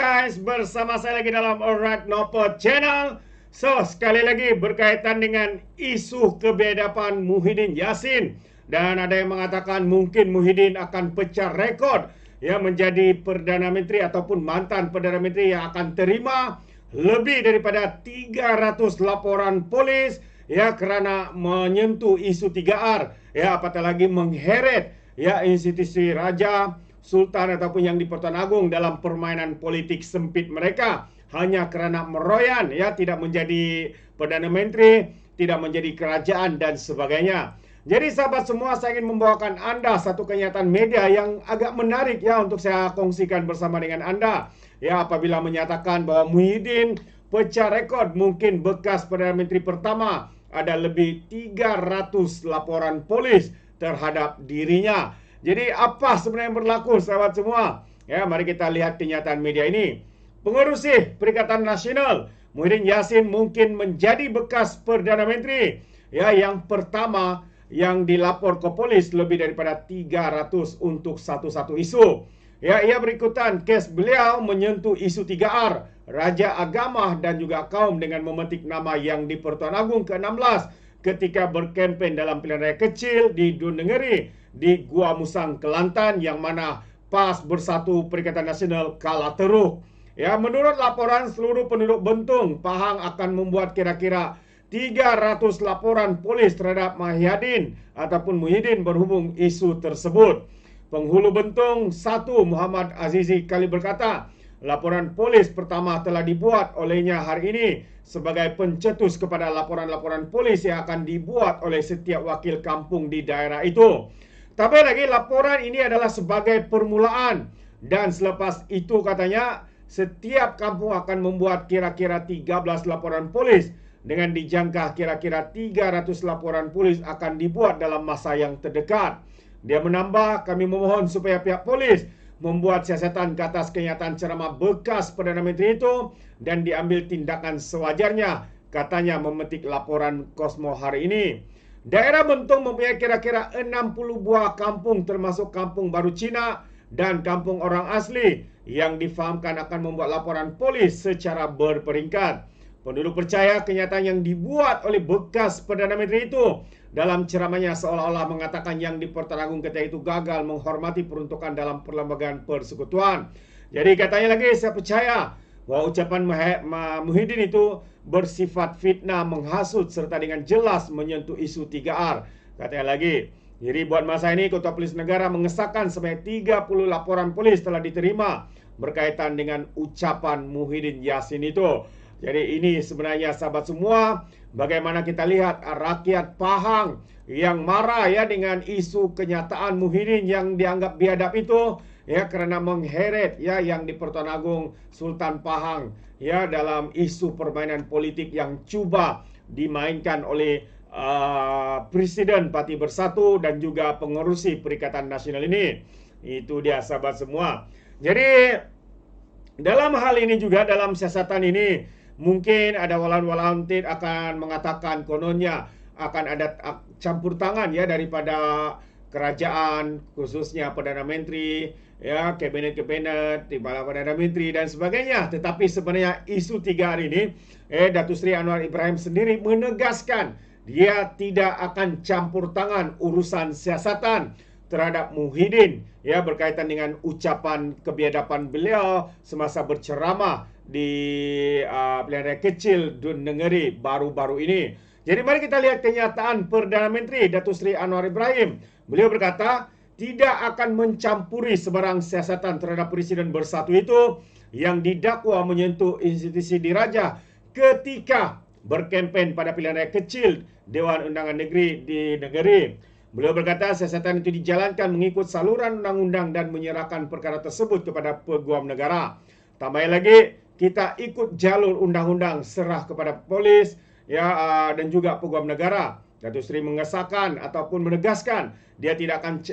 guys, bersama saya lagi dalam Alright Nopo Channel. So, sekali lagi berkaitan dengan isu kebiadaban Muhyiddin Yassin. Dan ada yang mengatakan mungkin Muhyiddin akan pecah rekod ya, menjadi Perdana Menteri ataupun mantan Perdana Menteri yang akan terima lebih daripada 300 laporan polis ya, kerana menyentuh isu 3R ya, apatah lagi mengheret ya institusi raja, sultan ataupun yang di-Pertuan Agong dalam permainan politik sempit mereka hanya kerana meroyan ya, tidak menjadi Perdana Menteri, tidak menjadi kerajaan dan sebagainya. Jadi sahabat semua, saya ingin membawakan Anda satu kenyataan media yang agak menarik ya, untuk saya kongsikan bersama dengan Anda. Ya, apabila menyatakan bahwa Muhyiddin pecah rekod, mungkin bekas Perdana Menteri pertama ada lebih 300 laporan polis terhadap dirinya. Jadi apa sebenarnya yang berlaku sahabat semua? Ya, mari kita lihat kenyataan media ini. Pengerusi Perikatan Nasional Muhyiddin Yassin mungkin menjadi bekas Perdana Menteri ya, yang pertama yang dilapor ke polis lebih daripada 300 untuk satu-satu isu. Ya, ia berikutan kes beliau menyentuh isu 3R, Raja Agama dan juga kaum dengan memetik nama yang di Pertuan Agong ke-16 ketika berkempen dalam pilihan raya kecil di Dun-Negeri di Gua Musang, Kelantan, yang mana PAS Bersatu Perikatan Nasional kalah teruk. Ya, menurut laporan, seluruh penduduk Bentung, Pahang akan membuat kira-kira 300 laporan polis terhadap Muhyiddin berhubung isu tersebut. Penghulu Bentung 1 Muhammad Azizi Khalil berkata, laporan polis pertama telah dibuat olehnya hari ini sebagai pencetus kepada laporan-laporan polis yang akan dibuat oleh setiap wakil kampung di daerah itu. Tapi lagi, laporan ini adalah sebagai permulaan, dan selepas itu katanya setiap kampung akan membuat kira-kira 13 laporan polis dengan dijangka kira-kira 300 laporan polis akan dibuat dalam masa yang terdekat. Dia menambah, kami memohon supaya pihak polis membuat siasatan ke atas kenyataan ceramah bekas Perdana Menteri itu dan diambil tindakan sewajarnya, katanya memetik laporan Kosmo hari ini. Daerah Bentung mempunyai kira-kira 60 buah kampung termasuk Kampung Baru Cina dan Kampung Orang Asli yang difahamkan akan membuat laporan polis secara berperingkat. Penduduk percaya kenyataan yang dibuat oleh bekas Perdana Menteri itu dalam ceramahnya seolah-olah mengatakan yang di Pertuan Agong ketika itu gagal menghormati peruntukan dalam perlembagaan persekutuan. Jadi katanya lagi, saya percaya bahwa ucapan Muhyiddin itu bersifat fitnah, menghasut serta dengan jelas menyentuh isu 3R. Katanya lagi, jadi buat masa ini Ketua Polis Negara mengesahkan sebanyak 30 laporan polis telah diterima berkaitan dengan ucapan Muhyiddin Yassin itu. Jadi ini sebenarnya sahabat semua, bagaimana kita lihat rakyat Pahang yang marah ya dengan isu kenyataan Muhyiddin yang dianggap biadab itu ya, kerana mengheret ya yang di Pertuan Agong Sultan Pahang ya dalam isu permainan politik yang cuba dimainkan oleh Presiden Parti Bersatu dan juga pengerusi Perikatan Nasional ini. Itu dia sahabat semua. Jadi dalam hal ini juga, dalam siasatan ini mungkin ada walau-walau akan mengatakan kononnya akan ada campur tangan ya daripada kerajaan, khususnya Perdana Menteri ya, kabinet-kabinet, timbalan Perdana Menteri dan sebagainya. Tetapi sebenarnya isu 3R ini Datuk Seri Anwar Ibrahim sendiri menegaskan dia tidak akan campur tangan urusan siasatan terhadap Muhyiddin ya, berkaitan dengan ucapan kebiadaban beliau semasa berceramah di pilihan raya kecil Dun-Negeri baru-baru ini. Jadi mari kita lihat kenyataan Perdana Menteri Datuk Seri Anwar Ibrahim. Beliau berkata tidak akan mencampuri sebarang siasatan terhadap Presiden Bersatu itu yang didakwa menyentuh institusi diraja ketika berkempen pada pilihan raya kecil Dewan Undangan Negeri di negeri. Beliau berkata siasatan itu dijalankan mengikut saluran undang-undang dan menyerahkan perkara tersebut kepada Peguam Negara. Tambah lagi, kita ikut jalur undang-undang, serah kepada polis ya dan juga Peguam Negara. Datuk Seri mengesahkan ataupun menegaskan dia tidak akan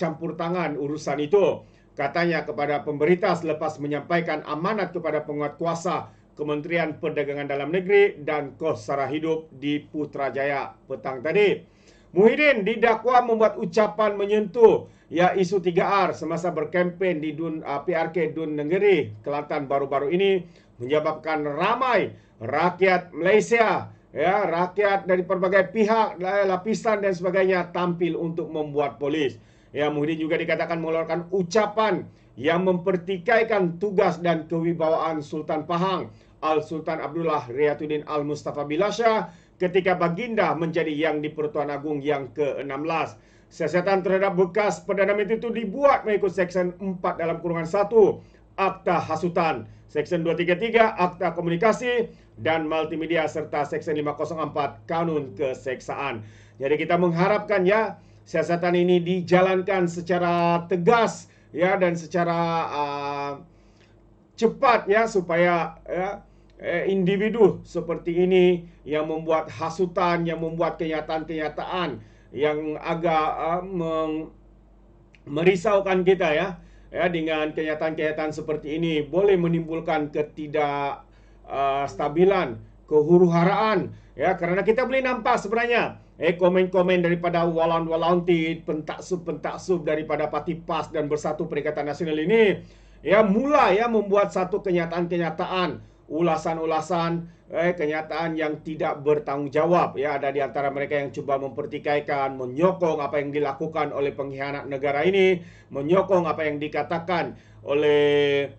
campur tangan urusan itu. Katanya kepada pemberita selepas menyampaikan amanat kepada penguatkuasa Kementerian Perdagangan Dalam Negeri dan Kos Sara Hidup di Putrajaya petang tadi. Muhyiddin didakwa membuat ucapan menyentuh isu 3R semasa berkempen di PRK Dun Nenggeri, Kelantan baru-baru ini, menyebabkan ramai rakyat Malaysia, rakyat dari berbagai pihak, lapisan dan sebagainya tampil untuk membuat polis. Muhyiddin juga dikatakan mengeluarkan ucapan yang mempertikaikan tugas dan kewibawaan Sultan Pahang Al-Sultan Abdullah Riyatuddin Al-Mustafa Bilasha ketika baginda menjadi Yang di-Pertuan Agong yang ke-16. Siasatan terhadap bekas Perdana Menteri itu dibuat mengikut Seksyen 4 dalam kurungan 1 Akta Hasutan, Seksyen 233 Akta Komunikasi dan Multimedia serta Seksyen 504 Kanun Keseksaan. Jadi kita mengharapkan siasatan ini dijalankan secara tegas dan secara cepat supaya individu seperti ini yang membuat hasutan, yang membuat kenyataan-kenyataan yang agak merisaukan kita dengan kenyataan-kenyataan seperti ini boleh menimbulkan ketidakstabilan, kehuru-haraan karena kita boleh nampak sebenarnya komen-komen daripada walaun-walaunti, pentaksub-pentaksub daripada Parti PAS dan Bersatu Perikatan Nasional ini mula membuat satu kenyataan-kenyataan, ulasan-ulasan, kenyataan yang tidak bertanggungjawab. Ada di antara mereka yang cuba mempertikaikan, menyokong apa yang dilakukan oleh pengkhianat negara ini, menyokong apa yang dikatakan oleh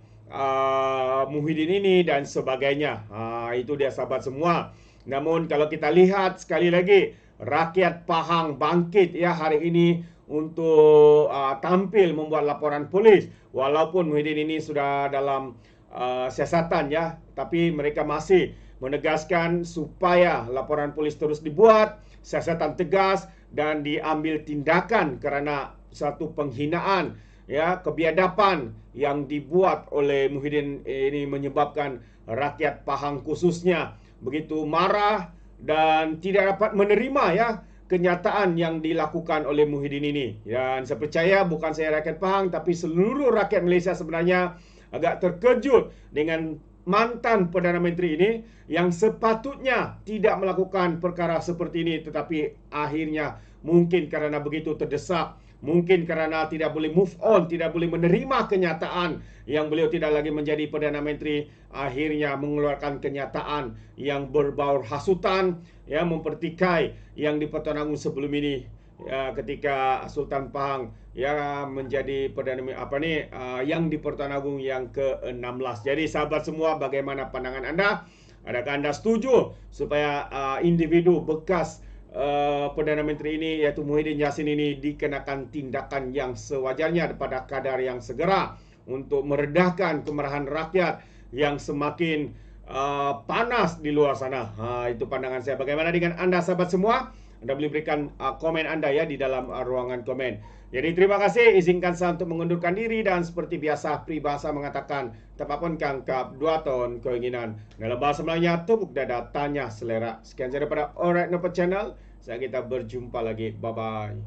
Muhyiddin ini dan sebagainya. Itu dia sahabat semua. Namun kalau kita lihat sekali lagi, rakyat Pahang bangkit hari ini untuk tampil membuat laporan polis. Walaupun Muhyiddin ini sudah dalam siasatan tapi mereka masih menegaskan supaya laporan polis terus dibuat, siasatan tegas dan diambil tindakan kerana satu penghinaan kebiadaban yang dibuat oleh Muhyiddin ini menyebabkan rakyat Pahang khususnya begitu marah dan tidak dapat menerima kenyataan yang dilakukan oleh Muhyiddin ini. Dan saya percaya bukan saya rakyat Pahang tapi seluruh rakyat Malaysia sebenarnya agak terkejut dengan mantan Perdana Menteri ini yang sepatutnya tidak melakukan perkara seperti ini, tetapi akhirnya mungkin kerana begitu terdesak, mungkin kerana tidak boleh move on, tidak boleh menerima kenyataan yang beliau tidak lagi menjadi Perdana Menteri, akhirnya mengeluarkan kenyataan yang berbau hasutan, mempertikai yang di Pertuan Agong sebelum ini ketika Sultan Pahang menjadi Perdana Menteri yang di Pertuan Agong yang ke-16. Jadi sahabat semua, bagaimana pandangan anda? Adakah anda setuju supaya individu bekas Perdana Menteri ini iaitu Muhyiddin Yassin ini dikenakan tindakan yang sewajarnya pada kadar yang segera untuk meredahkan kemarahan rakyat yang semakin panas di luar sana? Itu pandangan saya. Bagaimana dengan anda sahabat semua? Anda boleh berikan komen anda di dalam ruangan komen. Jadi terima kasih, izinkan saya untuk mengundurkan diri dan seperti biasa peribahasa mengatakan tapapun kangkap 2 ton keinginan. Dalam bahasa Melayunya tepuk dada tanya selera. Sekian saja daripada Alright Nampak Channel. Saya kita berjumpa lagi. Bye bye.